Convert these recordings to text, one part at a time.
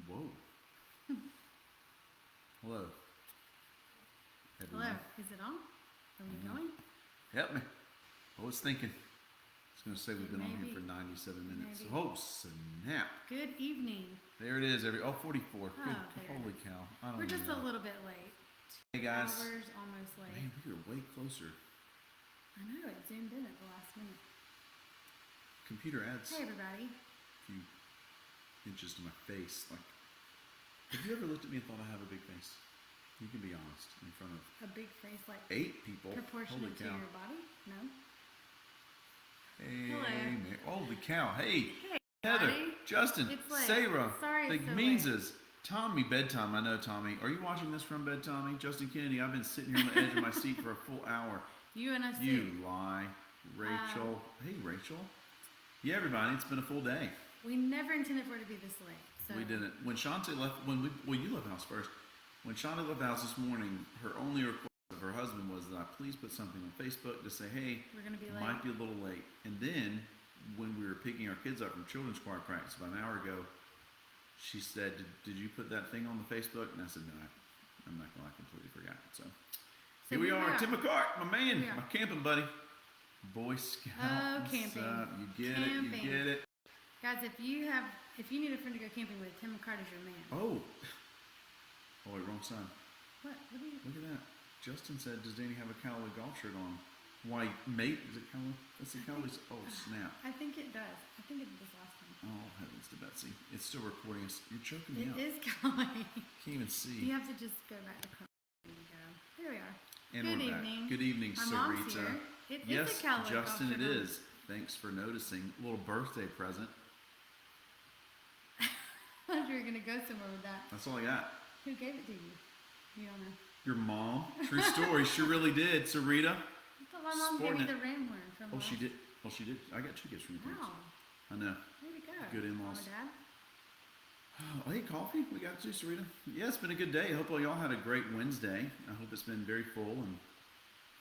Whoa. Hello. Hello, Everyone. is it on? Are we going? Help me. I was thinking. I was going to say we've been on here Maybe. for 97 minutes. Maybe. Oh, snap. Good evening. There it is. 44. Oh, Good. there it Holy is. cow. I don't We're just even a know. little bit late. Hey, guys. Hours almost late. Man, we are way closer. I know, it zoomed in at the last minute. Computer adds Hey everybody. a few inches to my face. Like, have you ever looked at me and thought I have a big face? You can be honest in front of A big face like 8 people. Holy proportionate to cow. your body? No? Hey, Hello. man. Holy cow. Hey, Hey Heather, everybody. Justin, It's late. Sarah, Sorry the it's so Meanses, Tommy, bedtime. I know, Tommy. Are you watching this from bed, Tommy? Justin Kennedy, I've been sitting here on the edge of my seat for a full hour. You and us You too. lie. Rachel. Hey, Rachel. Yeah, everybody, it's been a full day. We never intended for it to be this late. So We didn't. When Shante left, well, you left the house first. When Shante left the house this morning, her only request of her husband was that I please put something on Facebook to say, hey, we're gonna be late. might be a little late. And then, when we were picking our kids up from children's choir practice about an hour ago, she said, did you put that thing on the Facebook? And I said, no, I'm not going to. I completely forgot. So here we are. Tim McCart, my man, Here we are. my camping buddy. Boy Scout. Oh, what's camping. up? You get it. Camping. You get it. Guys, if you need a friend to go camping with, Tim McCart is your man. Oh. Oh, wait, wrong side. What do you Look at that. Justin said, does Danny have a Callaway golf shirt on? Why, mate? Is it Callaway? That's the Callaway's. Oh, snap. I think it does. I think it did this last time. Oh, heavens to Betsy. It's still recording us. You're choking me It out. is Callaway. Can't even see. You have to just go back to Chrome. There you go. There we are. And Good we're evening. back. Good evening, My mom's Sarita. here. It is Yes, a Callaway Justin, golf it shirt on. is. Thanks for noticing. A little birthday present. I thought you were gonna go somewhere with that. That's all I got. Who gave it to you? You don't know. Your mom. True story. She really did. Sarita. I thought my mom Sporting gave you it. the ram horn from Oh, last- she did. Oh, she did. I got 2 gifts from your parents. Wow. I know. Way to go. Good in-laws. Mom and Dad. Oh, hey, coffee. We got to, Sarita. Yeah, it's been a good day. I hope all y'all had a great Wednesday. I hope it's been very full and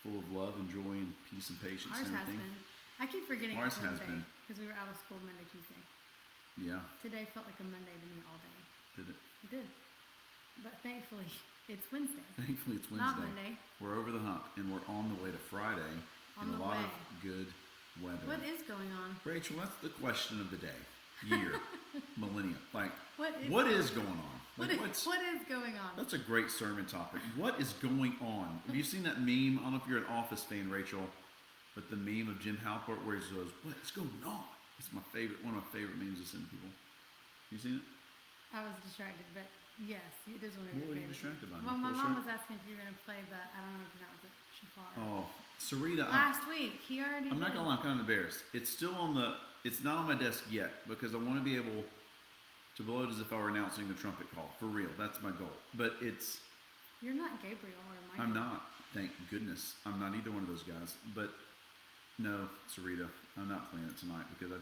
full of love and joy and peace and patience Ours and has everything. been. I keep forgetting Ours it's has Wednesday been. because we were out of school Monday, Tuesday. Yeah, Today felt like a Monday to me all day. did it. It did. But thankfully, it's Wednesday. Thankfully, it's Wednesday. Not Monday. We're over the hump, and we're on the way to Friday On in the a lot way. of good weather. What is going on? Rachel, that's the question of the day, year, millennium. Like, What is going on? What Like, is, what is going on? That's a great sermon topic. What is going on? Have you seen that meme? I don't know if you're an Office fan, Rachel, but the meme of Jim Halpert where he goes, "What is going on?" It's my favorite, one of my favorite memes to send people. You seen it? I was distracted, but yes, it is one of What your were you favorites. distracted by? Well, my Full mom shirt? was asking if you were going to play, but I don't know if that was it. Shafar. Oh, Sarita, Last week, he already I'm not did. gonna lie, I'm kind of embarrassed. It's still on the. It's not on my desk yet because I want to be able to blow it as if I were announcing the trumpet call for real. That's my goal. But it's. You're not Gabriel or Michael. I'm not. Thank goodness. I'm not either one of those guys. But no, Sarita, I'm not playing it tonight because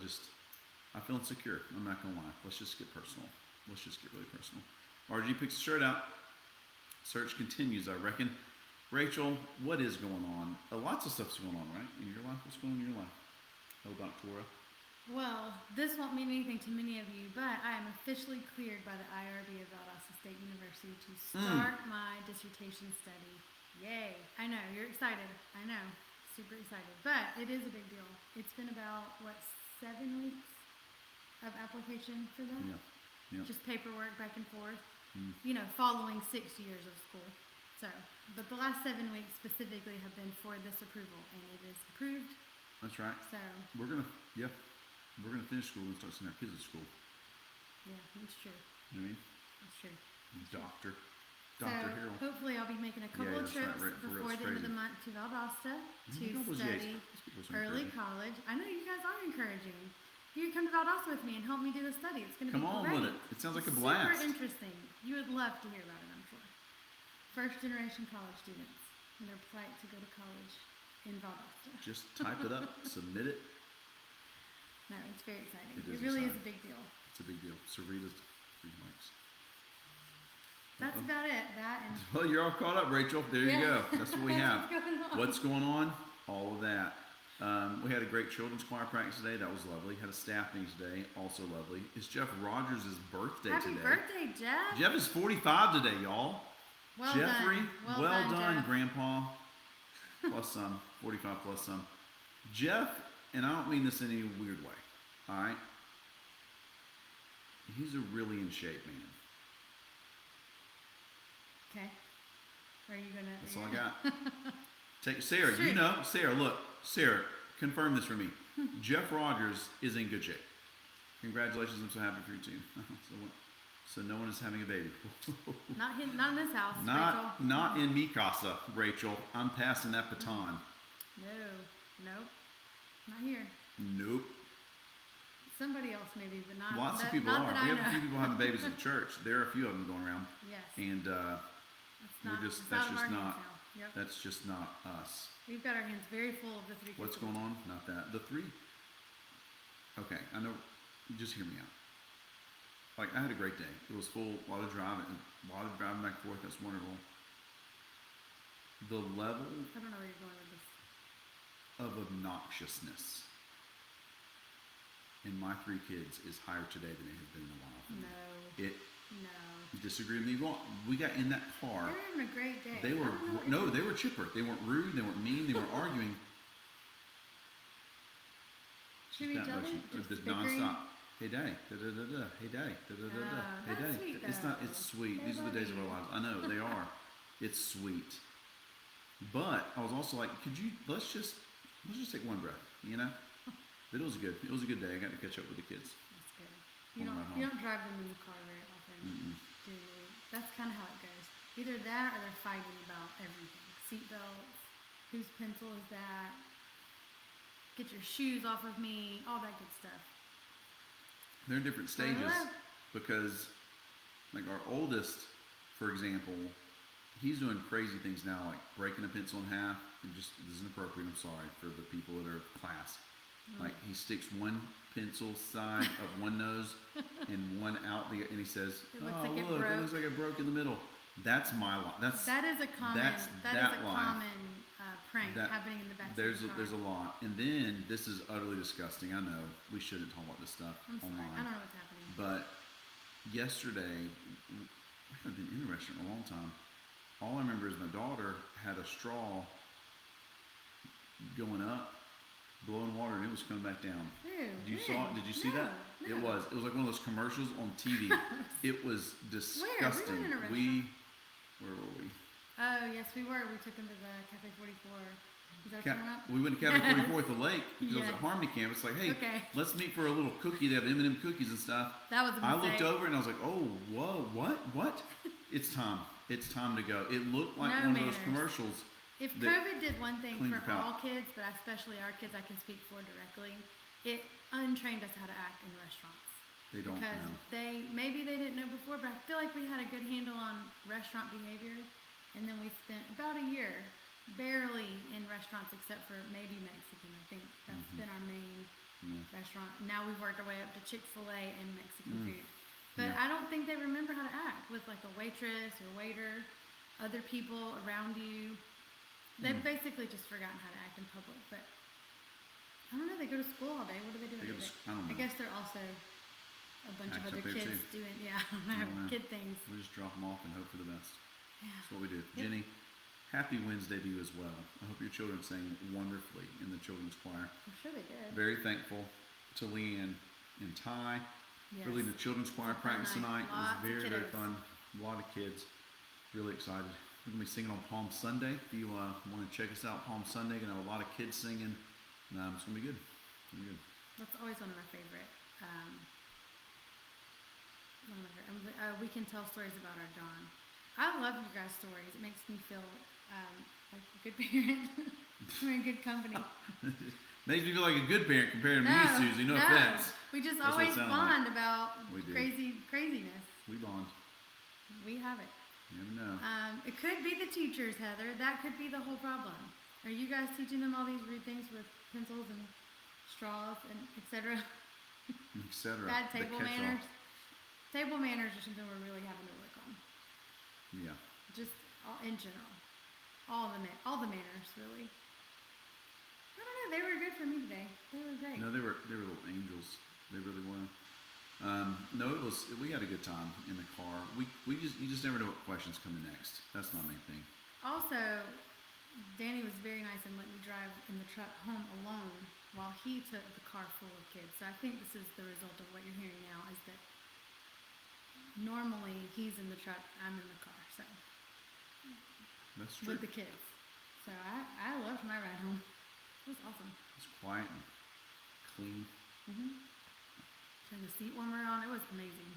I feel insecure. I'm not gonna lie. Let's just get personal. Let's just get really personal. RG picks the shirt out. Search continues, I reckon. Rachel, what is going on? Lots of stuff's going on, right? In your life? What's going on in your life? How about Cora? Well, this won't mean anything to many of you, but I am officially cleared by the IRB of Valdosta State University to start my dissertation study. Yay! I know, you're excited. I know. Super excited. But it is a big deal. It's been about, 7 weeks of application for them? Yeah. Yeah. Just paperwork back and forth. Mm. You know, following 6 years of school. So, but the last 7 weeks specifically have been for this approval, and it is approved. That's right. So, We're gonna finish school and start sending our kids to school. yeah, that's true. You know what I mean? That's true. Dr. So Harold. hopefully I'll be making a couple Yeah, of that's right, trips right, for real, before it's the end of crazy. the month to Valdosta to Look at those study Yates. Those people are so early encouraging. college. I know you guys are encouraging. You can come to Valdosta with me and help me do the study. It's going to Come be on great. with it. It sounds like a Super blast. interesting. You would love to hear about it, I'm sure. First generation college students and their plight to go to college in Valdosta. Just type it up, submit it. No, it's very exciting. It is It really is a exciting. big deal. It's a big deal. Sarita's 3 mics. That's about it. That and Well, you're all caught up, Rachel. There you Yeah. go. That's what we have. That's what's going on. What's going on? All of that. We had a great children's choir practice today. That was lovely. Had a staff meeting today. Also lovely. It's Jeff Rogers' birthday Happy today. birthday, Jeff. Jeff is 45 today, y'all. Well Jeffrey, done. well done, Jeff. Grandpa. Plus some. 45 plus some. Jeff, and I don't mean this in any weird way, all right? He's a really in shape man. Okay. Are you gonna? That's all I got. Take Sarah. It's true. You know, Sarah. Look, Sarah. Confirm this for me. Jeff Rogers is in good shape. Congratulations! I'm so happy for you too. So no one is having a baby. Not in this house. Not Rachel. not in me casa, Rachel. I'm passing that baton. No. Nope. Not here. Nope. Somebody else maybe, but not. Lots that, of people not are. That We I have a know. few people having babies in church. There are a few of them going around, Yes. and It's not, we're just it's that's out of just our hands not now. Yep. that's just not us. We've got our hands very full of the three. What's kids. going on? Not that. The three. Okay, I know. Just hear me out. Like I had a great day. It was full. A lot of driving back and forth. That's wonderful. The level I don't know where you're going with this. of obnoxiousness in my three kids is higher today than it has been in a while. No. It No. disagree with me. We got in that car. They're having a great day. They were I don't know what no, you're they were chipper. They weren't rude. They weren't mean. They weren't arguing. Should we That tell much. them? Just nonstop. Hey, daddy. Da da da da. Hey, daddy. Da da da da. Hey, that's daddy. sweet, It's not. though. It's sweet. They These are the love days of our you. lives. I know they are. It's sweet. But I was also like, could you? Let's just take one breath. You know. But it was good. It was a good day. I got to catch up with the kids. That's good. You On don't. the way You home. don't drive them in the car very often. Mm-mm. Do you? That's kind of how it goes. Either that, or they're fighting about everything. Seat belts. Whose pencil is that? Get your shoes off of me. All that good stuff. They're in different stages Hello. because, like our oldest, for example, he's doing crazy things now, like breaking a pencil in half. It just isn't appropriate. I'm sorry for the people that are class. Like he sticks one pencil side of one nose and one out the, and he says, It looks "Oh like it look, it broke." looks like it broke in the middle." That's my life. That is a common. that's that is that a life. common prank That- happening in the back. There's a lot, and then this is utterly disgusting. I know we shouldn't talk about this stuff I'm sorry. online. I don't know what's happening. But yesterday, we haven't been in a restaurant in a long time. All I remember is my daughter had a straw going up, blowing water, and it was coming back down. Ew, You when? saw it? Did you see that? No. It was like one of those commercials on TV. It was disgusting. in a restaurant. Where were we? Oh yes, we were. We took them to the Cafe 44. Is that Ca- coming up? we went to Cafe 44 at the lake because it was Yes. at Harmony Camp. It's like, hey, Okay. let's meet for a little cookie. They have M&M cookies and stuff. That was a I mistake. looked over and I was like, oh, whoa, what? It's time. It's time to go. It looked like No one of those manners. commercials. If that COVID did one thing cleaned for your palate. all kids, but especially our kids, I can speak for directly, it untrained us how to act in restaurants. They don't Because know. maybe they didn't know before, but I feel like we had a good handle on restaurant behavior. And then we spent about a year barely in restaurants except for maybe Mexican. I think that's Mm-hmm. been our main Yeah. restaurant. Now we've worked our way up to Chick-fil-A and Mexican Mm. food. But Yeah. I don't think they remember how to act with like a waitress or waiter, other people around you. They've Mm. basically just forgotten how to act in public. But I don't know. They go to school all day. What do they do? They go to I don't know. I guess they're also a bunch Acts of up other there, kids too. doing, I don't I don't know, know. kid things. We just drop them off and hope for the best. Yeah. That's what we do. Yep. Jenny, happy Wednesday to you as well. I hope your children sang wonderfully in the children's choir. I'm sure they did. Very thankful to Leanne and Ty Yes. for leading the children's choir Fun practice night. tonight. It Lots was of very kiddos. fun. A lot of kids. Really excited. We're going to be singing on Palm Sunday. If you want to check us out, Palm Sunday, going to have a lot of kids singing. It's going to be good. It's going to be good. That's always one of my favorite. We can tell stories about our John. I love you guys' stories. It makes me feel like a good parent. We're in good company. Makes me feel like a good parent compared to me, Susie. No no. offense. We just That's what it always sounded bond about We do. craziness. We bond. We have it. You never know. It could be the teachers, Heather. That could be the whole problem. Are you guys teaching them all these weird things with pencils and straws and etc.? Etc. Bad The table catch-all. manners. Table manners are something we're really having to work on. Yeah. Just in general, all the manners really. I don't know. They were good for me today. They were great. No, they were little angels. They really were. No, we had a good time in the car. You just never know what questions coming next. That's not my thing. Also, Danny was very nice and let me drive in the truck home alone while he took the car full of kids. So I think this is the result of what you're hearing now is that normally he's in the truck, I'm in the car. So That's true. with the kids. So I loved my ride home. It was awesome. It's quiet and clean. Turned the seat warmer on. It was amazing.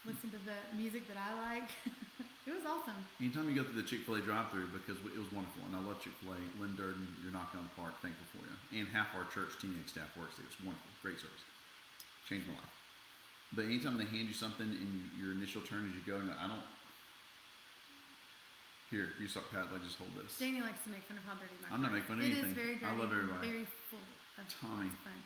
Listen to the music that I like. It was awesome. Anytime you go through the Chick-fil-A drive-thru, because it was wonderful, and I love Chick-fil-A. Lynn Durden, you're knocking on the park. Thankful for you. And half our church teenage staff works there. It's wonderful. Great service. Changed my life. But anytime they hand you something in your initial turn as you go, and I don't. Here, you suck, Pat. Let just hold this. Danny likes to make fun of how dirty my car I'm not making fun of It anything. is very dirty. I love everybody. Very full of Tommy. fun.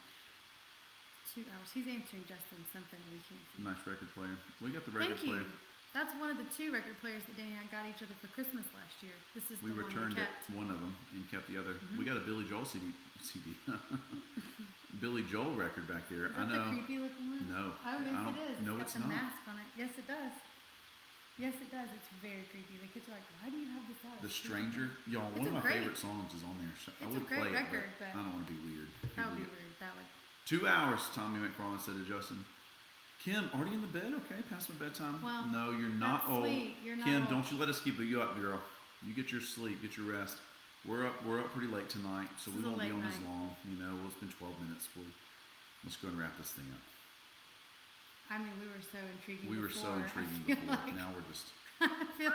2 hours. He's answering Justin something we can't see. Nice record player. We got the record Thank you. player. That's one of the 2 record players that Danny and I got each other for Christmas last year. This is We the one returned we kept. one of them and kept the other. We got a Billy Joel CD. Billy Joel record back there. Is I that know. the creepy looking one? No. Oh, yes, I don't, it is. No, It's it's got the not. mask on it. Yes, it does. Yes, it does. It's very creepy. The kids are like, why do you have this out? The Stranger. Y'all, It's one of a my great- favorite songs is on there. So I It's a would great play record, it, but- I don't want to be weird. That would be weird. That would. 2 hours, Tommy McFarland said to Justin. Kim, already in the bed? Okay, past my bedtime. Well, no, you're not that's old. sweet. You're not Kim, old. don't you let us keep you up, girl. You get your sleep, get your rest. We're up pretty late tonight, so we It's a won't be late on as night. long. You know, we'll spend 12 minutes. Let's go and wrap this thing up. I mean, we were so intriguing. We were so before. intriguing I feel before. Like, Now we're just I feel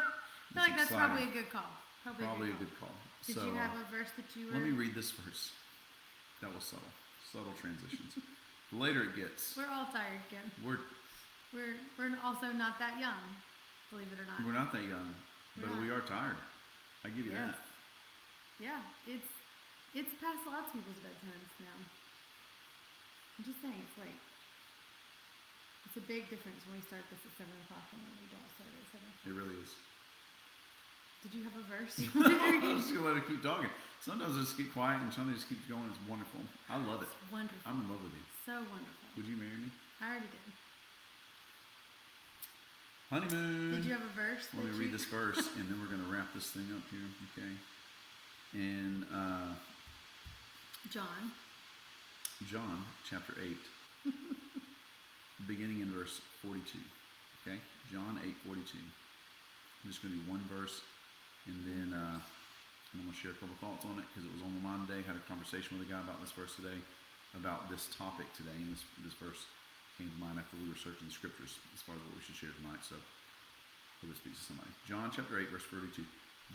like that's exciting. probably a good call. probably a good call. Did so you have a verse that you were? let me read this verse. That was subtle. Subtle transitions. The later it gets, We're all tired, Kim. we're We're also not that young, believe it or not. we're not that young, We're but not. we are tired. I give you Yes. that. Yeah, it's past lots of people's bedtimes now. I'm just saying, it's late. It's a big difference when we start this at 7 o'clock and when we don't start at 7 o'clock. It really is. Did you have a verse? I'm just gonna let it keep talking. Sometimes I just get quiet and something just keeps going. It's wonderful. I love it. It's wonderful. I'm in love with you. So wonderful. Would you marry me? I already did. Honeymoon. Did you have a verse? Let me that read you- this verse and then we're gonna wrap this thing up here. Okay. In John. John chapter 8, beginning in verse 42. Okay, John 8:42. I'm just going to do one verse, and then I'm going to share a couple thoughts on it because it was on my mind today. Had a conversation with a guy about this verse today, about this topic today, and this verse came to mind after we were searching the scriptures as far as what we should share tonight. So, hope it speaks to somebody. John chapter 8, verse 42.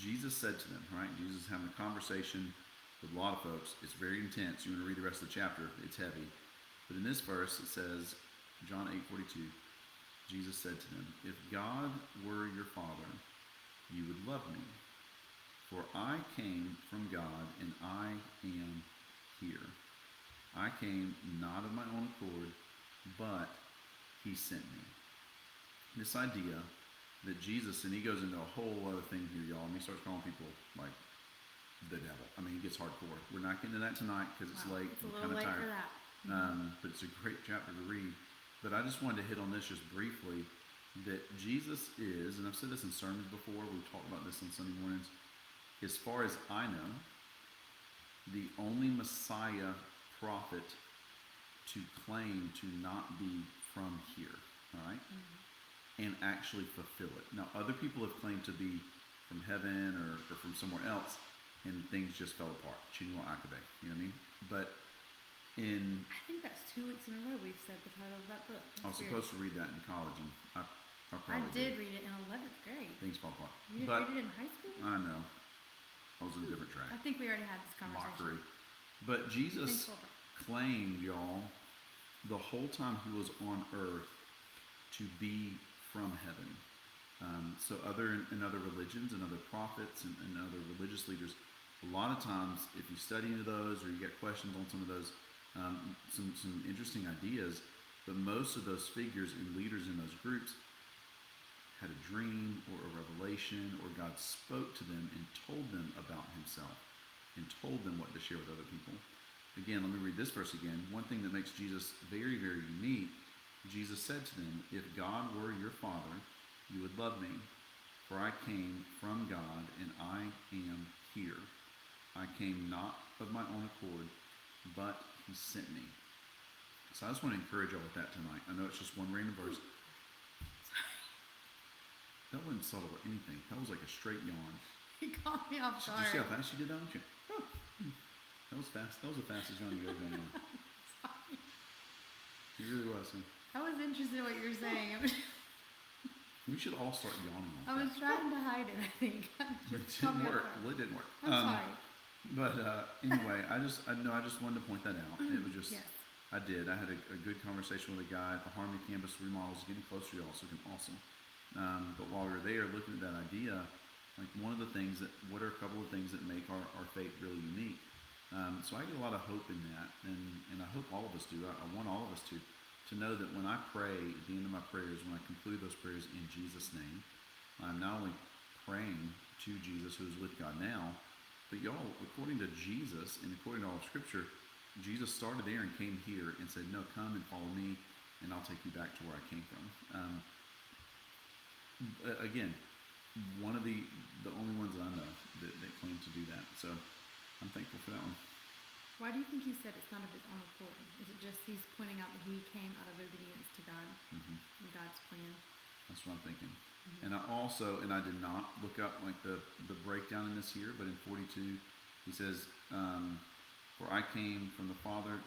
Jesus said to them, right? Jesus is having a conversation with a lot of folks. It's very intense. You want to read the rest of the chapter, it's heavy. But in this verse, it says, John 8:42, Jesus said to them, if God were your Father, you would love me. For I came from God, and I am here. I came not of my own accord, but he sent me. This idea that Jesus, and he goes into a whole other thing here, y'all, and he starts calling people like the devil. I mean, he gets hardcore. We're not getting to that tonight because it's Wow, late. It's a We're little kind of late tired. for that. But it's a great chapter to read. But I just wanted to hit on this just briefly, that Jesus is, and I've said this in sermons before, we've talked about this on Sunday mornings, as far as I know, the only Messiah prophet to claim to not be from here, all right? And actually fulfill it. Now, other people have claimed to be from heaven or from somewhere else, and things just fell apart. Chinua Achebe, you know what I mean? But in I think that's 2 weeks in a row we've said the title of that book. I was That's supposed to read that in college, and I weird. I probably did read it in 11th grade. Things fall apart. You didn't But read it in high school? I know. I was in a different track. I think we already had this conversation. Mockery. But Jesus Thanks, Wilbur. claimed, y'all, the whole time he was on earth to be from heaven. So in other religions and other prophets and other religious leaders, a lot of times, if you study into those or you get questions on some of those, some interesting ideas, but most of those figures and leaders in those groups had a dream or a revelation, or God spoke to them and told them about himself. and told them what to share with other people. Again, let me read this verse again. One thing that makes Jesus very, very unique, Jesus said to them, "If God were your Father, you would love me, for I came from God and I am here. I came not of my own accord, but he sent me." So I just want to encourage y'all with that tonight. I know it's just one random verse. That wasn't subtle or anything. That was like a straight yawn. You caught me off Did guard. you see how fast you did that? Don't you? Oh. That was fast. That was the fastest yawn you've ever done. Sorry. It really was. Huh? I was interested in what you were saying. We should all start yawning I like was trying to hide it, I think. that. It Just caught didn't me off work. guard. Well, it didn't work. I'm sorry. But anyway, I just wanted to point that out. It was just, Yes. I did. I had a good conversation with a guy at the Harmony campus remodels, getting closer to y'all, so awesome. But while we were there looking at that idea, like one of the things what are a couple of things that make our faith really unique? So I get a lot of hope in that, and I hope all of us do. I want all of us to know that when I pray, at the end of my prayers, when I conclude those prayers in Jesus' name, I'm not only praying to Jesus who is with God now, but y'all, according to Jesus and according to all of Scripture, Jesus started there and came here and said, "No, come and follow me, and I'll take you back to where I came from." Again, one of the only ones that I know that claim to do that. So I'm thankful for that one. Why do you think he said it's not of his own accord? Is it just he's pointing out that he came out of obedience to God Hmm. and God's plan? That's what I'm thinking. And I did not look up like the breakdown in this here, but in 42, he says, "For I came from the Father,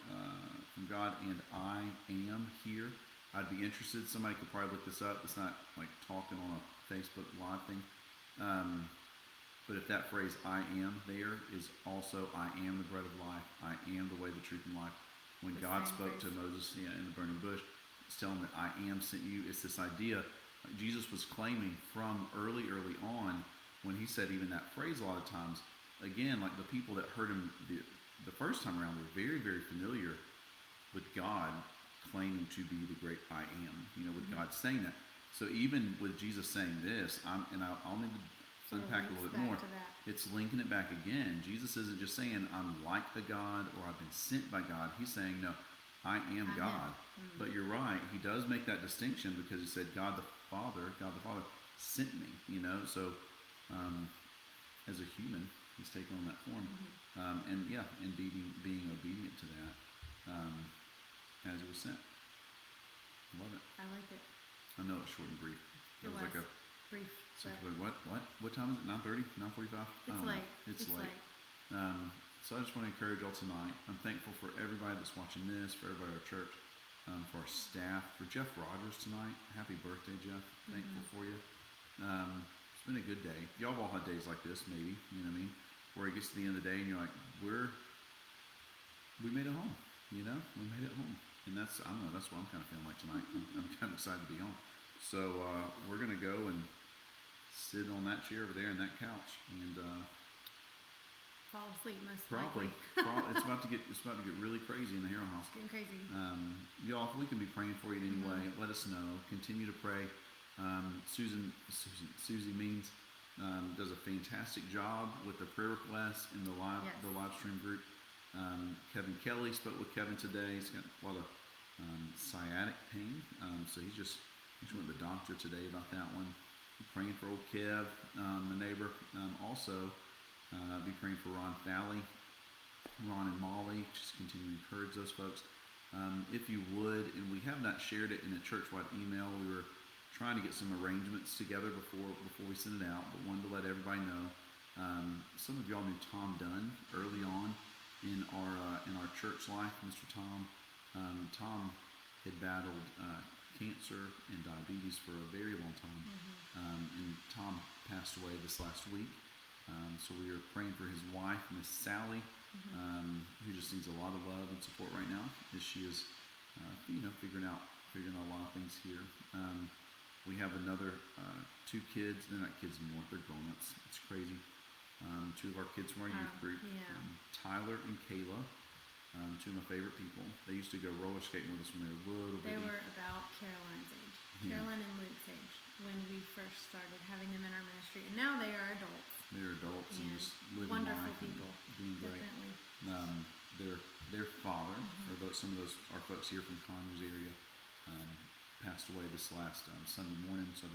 from God, and I am here." I'd be interested. Somebody could probably look this up. It's not like talking on a Facebook Live thing. But if that phrase "I am" there is also "I am the bread of life. I am the way, the truth, and life." When The God same spoke phrase. to Moses in the burning bush, it's telling him that "I am sent you." It's this idea Jesus was claiming from early on when he said even that phrase a lot of times. Again, like the people that heard him the first time around were very, very familiar with God claiming to be the great I am. With God saying that. So even with Jesus saying this, I'll need to Sort of unpack a links little bit back more. to that. It's linking it back again. Jesus isn't just saying I'm like a God or I've been sent by God. He's saying no, I am God. But you're right. He does make that distinction because he said God the Father sent me. So as a human, he's taken on that form, and being obedient to that as he was sent. Love it. I like it. I know it's short and brief. It was like a brief. it's like, But what time is it? 9:30? 9:45? it's late. It's late. So I just want to encourage y'all tonight. I'm thankful for everybody that's watching this, for everybody at our church, for our staff, for Jeff Rogers tonight. Happy birthday, Jeff. Thankful for you. It's been a good day. Y'all have all had days like this, maybe, you know what I mean? Where it gets to the end of the day and you're like, we made it home, we made it home. And that's what I'm kind of feeling like tonight. I'm kind of excited to be home. So we're going to go and sit on that chair over there and that couch and fall asleep most probably likely. it's about to get really crazy in the Hero House. Getting crazy. Y'all, if we can be praying for you in any way, let us know. Continue to pray. Susie Means does a fantastic job with the prayer requests in the live stream group. Kevin Kelly spoke with Kevin today. He's got a lot of sciatic pain, so he went to the doctor today about that one. Be praying for old Kev, the neighbor. Also, be praying for Ron Falley, Ron and Molly. Just continue to encourage those folks. If you would, and we have not shared it in a church-wide email. We were trying to get some arrangements together before we send it out, but wanted to let everybody know. Some of y'all knew Tom Dunn early on in our church life. Mr. Tom. Tom had battled cancer and diabetes for a very long time, and Tom passed away this last week. So we are praying for his wife, Miss Sally, who just needs a lot of love and support right now as she is, figuring out a lot of things here. We have another 2 kids. They're not kids anymore. They're grown-ups. It's crazy. 2 of our kids from our youth group, Yeah. Tyler and Kayla, 2 of my favorite people. They used to go roller skating with us when they were little. They bitty. were about Caroline's age. Yeah. Caroline and Luke's age when we first started having them in our ministry. And now they are adults. they're adults and And just living wonderful life and people. doing great. Definitely. Their father, or some of those our folks here from Conyers area, um, passed away this last Sunday morning. So I've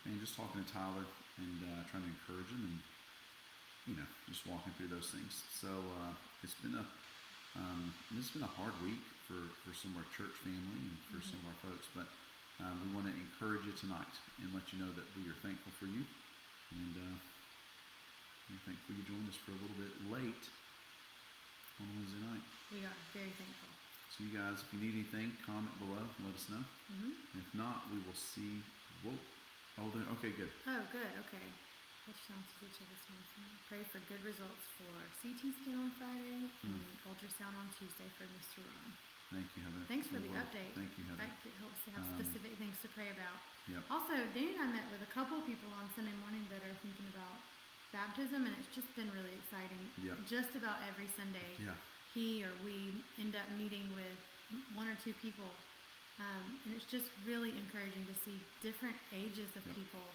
been just talking to Tyler and trying to encourage him and just walking through those things. So it's been a hard week for some of our church family and for some of our folks, but we want to encourage you tonight and let you know that we are thankful for you and we're thankful you joined us for a little bit late on Wednesday night. We are very thankful. So you guys, if you need anything, comment below. Let us know. If not, we will see. Whoa. Oh, then, okay, good. Oh, good. Okay. Ultrasound to each other. Pray for good results for CT scan on Friday and ultrasound on Tuesday for Mr. Ron. Thank you, Heather. Thanks for We the will. update. Thank you, Heather. That helps to have specific things to pray about. Yep. Also, Danny and I met with a couple of people on Sunday morning that are thinking about baptism, and it's just been really exciting. Yeah. Just about every Sunday, Yeah. he or we end up meeting with one or two people, and it's just really encouraging to see different ages of Yep. people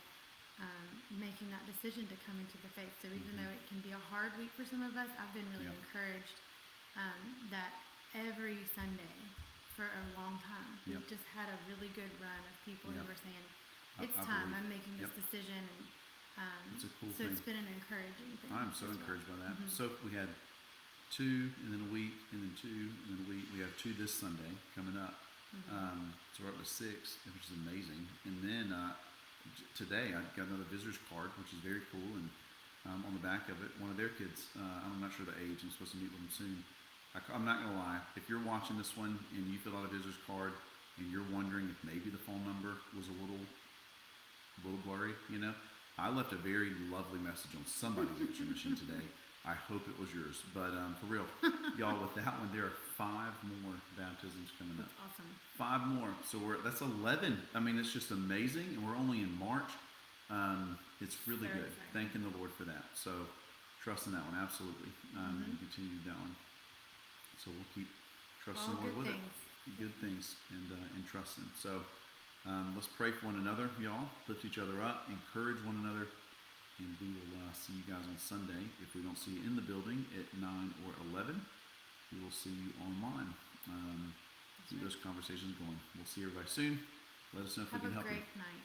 making that decision to come into the faith. So even though it can be a hard week for some of us, I've been really Yeah. encouraged that every Sunday for a long time, Yep. we've just had a really good run of people Yep. who were saying, I it's time, believe. I'm making this Yep. decision. And It's a cool so it's thing. been an encouraging thing. I'm so as well. encouraged by that. So we had 2 and then a week and then 2 and then a week. We have 2 this Sunday coming up. So we're up to 6, which is amazing. And then today I got another visitor's card, which is very cool. And on the back of it, one of their kids, I'm not sure the age, I'm supposed to meet with them soon. I'm not going to lie. If you're watching this one and you fill out a visitor's card and you're wondering if maybe the phone number was a little blurry, I left a very lovely message on somebody's answering machine today. I hope it was yours. But for real, y'all, with that one, there are 5 more baptisms coming up. That's awesome. 5 more. So that's 11. I mean, it's just amazing. And we're only in March. It's really Very good. exciting. Thanking the Lord for that. So trust in that one. Absolutely. And continue that one. So we'll keep trusting All the Lord good with things. it. Good things and trust Him. So let's pray for one another, y'all. Lift each other up. Encourage one another. And we will see you guys on Sunday. If we don't see you in the building at 9 or 11, we will see you online. Keep those conversations going. We'll see everybody soon. Let us know if we Have can a help you. great night.